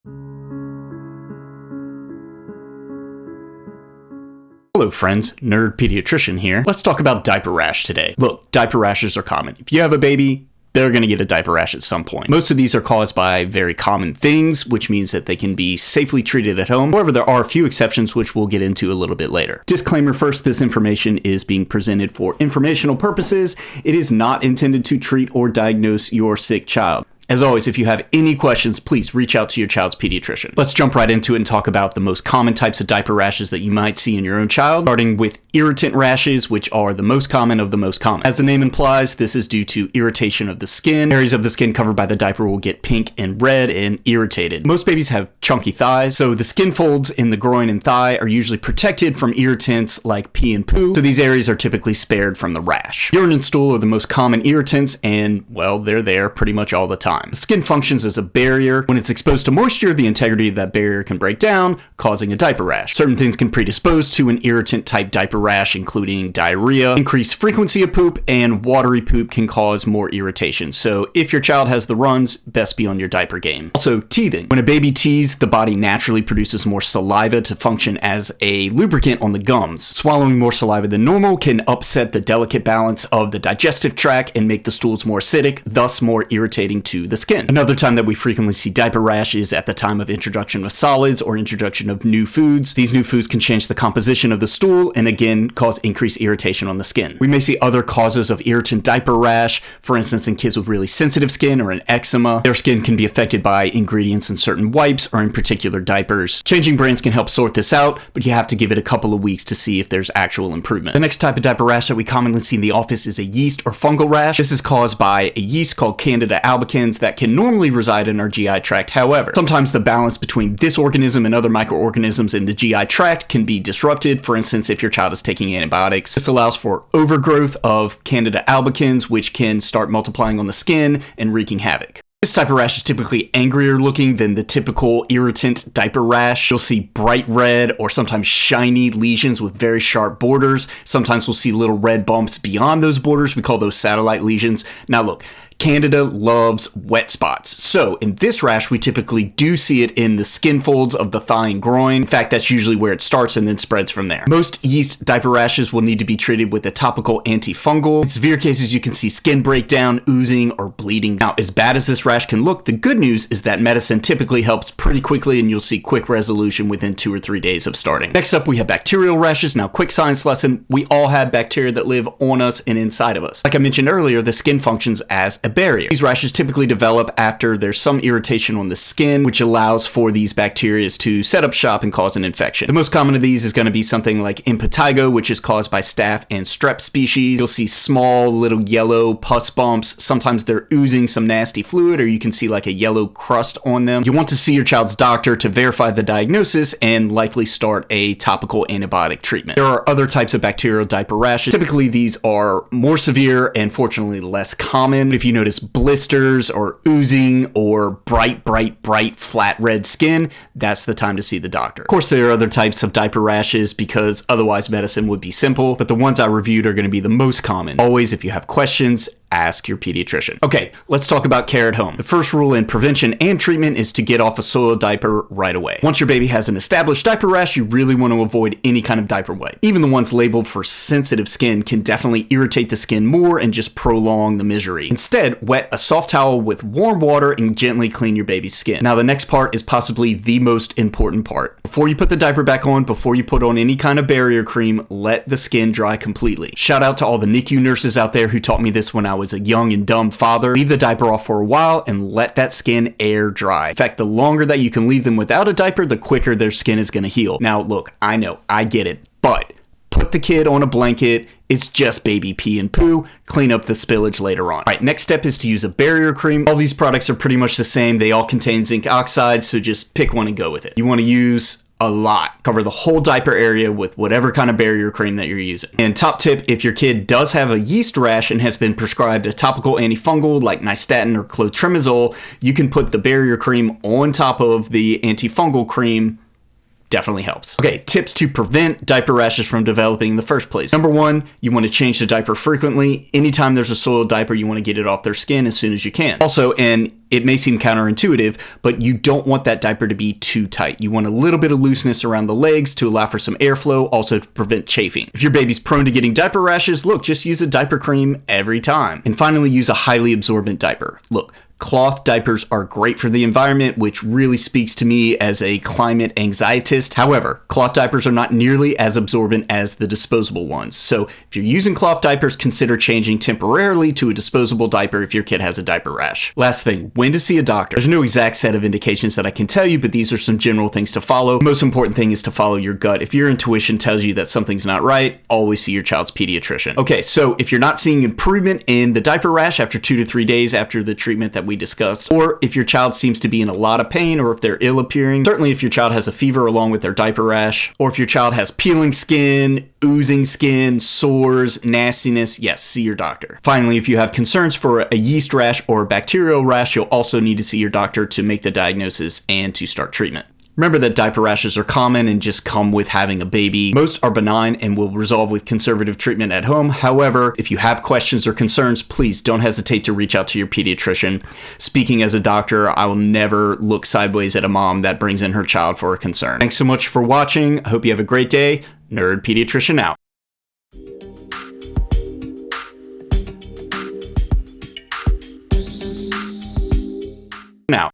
Hello friends, Nerd Pediatrician here. Let's talk about diaper rash today. Look, diaper rashes are common. If you have a baby, they're going to get a diaper rash at some point. Most of these are caused by very common things, which means that they can be safely treated at home. However, there are a few exceptions, which we'll get into a little bit later. Disclaimer first, this information is being presented for informational purposes. It is not intended to treat or diagnose your sick child. As always, if you have any questions, please reach out to your child's pediatrician. Let's jump right into it and talk about the most common types of diaper rashes that you might see in your own child, starting with irritant rashes, which are the most common of the most common. As the name implies, this is due to irritation of the skin. Areas of the skin covered by the diaper will get pink and red and irritated. Most babies have chunky thighs, so the skin folds in the groin and thigh are usually protected from irritants like pee and poo, so these areas are typically spared from the rash. Urine and stool are the most common irritants, and, well, they're there pretty much all the time. The skin functions as a barrier. When it's exposed to moisture, the integrity of that barrier can break down, causing a diaper rash. Certain things can predispose to an irritant type diaper rash, including diarrhea, increased frequency of poop, and watery poop can cause more irritation. So if your child has the runs, best be on your diaper game. Also, teething. When a baby teeths, the body naturally produces more saliva to function as a lubricant on the gums. Swallowing more saliva than normal can upset the delicate balance of the digestive tract and make the stools more acidic, thus more irritating to the skin. Another time that we frequently see diaper rash is at the time of introduction of solids or introduction of new foods. These new foods can change the composition of the stool and again cause increased irritation on the skin. We may see other causes of irritant diaper rash, for instance in kids with really sensitive skin or an eczema. Their skin can be affected by ingredients in certain wipes or in particular diapers. Changing brands can help sort this out, but you have to give it a couple of weeks to see if there's actual improvement. The next type of diaper rash that we commonly see in the office is a yeast or fungal rash. This is caused by a yeast called Candida albicans that can normally reside in our GI tract. However, sometimes the balance between this organism and other microorganisms in the GI tract can be disrupted. For instance, if your child is taking antibiotics, this allows for overgrowth of Candida albicans, which can start multiplying on the skin and wreaking havoc. This type of rash is typically angrier looking than the typical irritant diaper rash. You'll see bright red or sometimes shiny lesions with very sharp borders. Sometimes we'll see little red bumps beyond those borders. We call those satellite lesions. Now look, Candida loves wet spots. So in this rash, we typically do see it in the skin folds of the thigh and groin. In fact, that's usually where it starts and then spreads from there. Most yeast diaper rashes will need to be treated with a topical antifungal. In severe cases, you can see skin breakdown, oozing, or bleeding. Now, as bad as this rash can look, the good news is that medicine typically helps pretty quickly and you'll see quick resolution within 2 or 3 days of starting. Next up, we have bacterial rashes. Now, quick science lesson, we all have bacteria that live on us and inside of us. Like I mentioned earlier, the skin functions as a barrier. These rashes typically develop after there's some irritation on the skin, which allows for these bacteria to set up shop and cause an infection. The most common of these is going to be something like impetigo, which is caused by staph and strep species. You'll see small little yellow pus bumps. Sometimes they're oozing some nasty fluid, or you can see like a yellow crust on them. You want to see your child's doctor to verify the diagnosis and likely start a topical antibiotic treatment. There are other types of bacterial diaper rashes. Typically, these are more severe and fortunately less common. If you notice blisters or oozing or bright flat red skin, that's the time to see the doctor. Of course, there are other types of diaper rashes because otherwise medicine would be simple, but the ones I reviewed are going to be the most common. Always, if you have questions, ask your pediatrician. Okay, let's talk about care at home. The first rule in prevention and treatment is to get off a soiled diaper right away. Once your baby has an established diaper rash, you really want to avoid any kind of diaper wipe. Even the ones labeled for sensitive skin can definitely irritate the skin more and just prolong the misery. Instead, wet a soft towel with warm water and gently clean your baby's skin. Now, the next part is possibly the most important part. Before you put the diaper back on, before you put on any kind of barrier cream, let the skin dry completely. Shout out to all the NICU nurses out there who taught me this when I was a young and dumb father. Leave the diaper off for a while and let that skin air dry. In fact, the longer that you can leave them without a diaper, the quicker their skin is going to heal. Now, look, I know, I get it, but put the kid on a blanket. It's just baby pee and poo. Clean up the spillage later on. All right, next step is to use a barrier cream. All these products are pretty much the same. They all contain zinc oxide, so just pick one and go with it. You want to use a lot. Cover the whole diaper area with whatever kind of barrier cream that you're using. And top tip, if your kid does have a yeast rash and has been prescribed a topical antifungal like nystatin or clotrimazole, you can put the barrier cream on top of the antifungal cream definitely helps. Okay, tips to prevent diaper rashes from developing in the first place. Number one, you want to change the diaper frequently. Anytime there's a soiled diaper, you want to get it off their skin as soon as you can. Also, and it may seem counterintuitive, but you don't want that diaper to be too tight. You want a little bit of looseness around the legs to allow for some airflow, also to prevent chafing. If your baby's prone to getting diaper rashes, look, just use a diaper cream every time. And finally, use a highly absorbent diaper. Look, cloth diapers are great for the environment, which really speaks to me as a climate anxietist. However, cloth diapers are not nearly as absorbent as the disposable ones. So if you're using cloth diapers, consider changing temporarily to a disposable diaper if your kid has a diaper rash. Last thing, when to see a doctor. There's no exact set of indications that I can tell you, but these are some general things to follow. The most important thing is to follow your gut. If your intuition tells you that something's not right, always see your child's pediatrician. Okay, so if you're not seeing improvement in the diaper rash after 2 to 3 days after the treatment that we discussed, or if your child seems to be in a lot of pain, or if they're ill appearing, certainly if your child has a fever along with their diaper rash, or if your child has peeling skin, oozing skin, sores, nastiness, yes, see your doctor. Finally, if you have concerns for a yeast rash or a bacterial rash, you'll also need to see your doctor to make the diagnosis and to start treatment. Remember that diaper rashes are common and just come with having a baby. Most are benign and will resolve with conservative treatment at home. However, if you have questions or concerns, please don't hesitate to reach out to your pediatrician. Speaking as a doctor, I will never look sideways at a mom that brings in her child for a concern. Thanks so much for watching. I hope you have a great day. Nerd Pediatrician out. Now.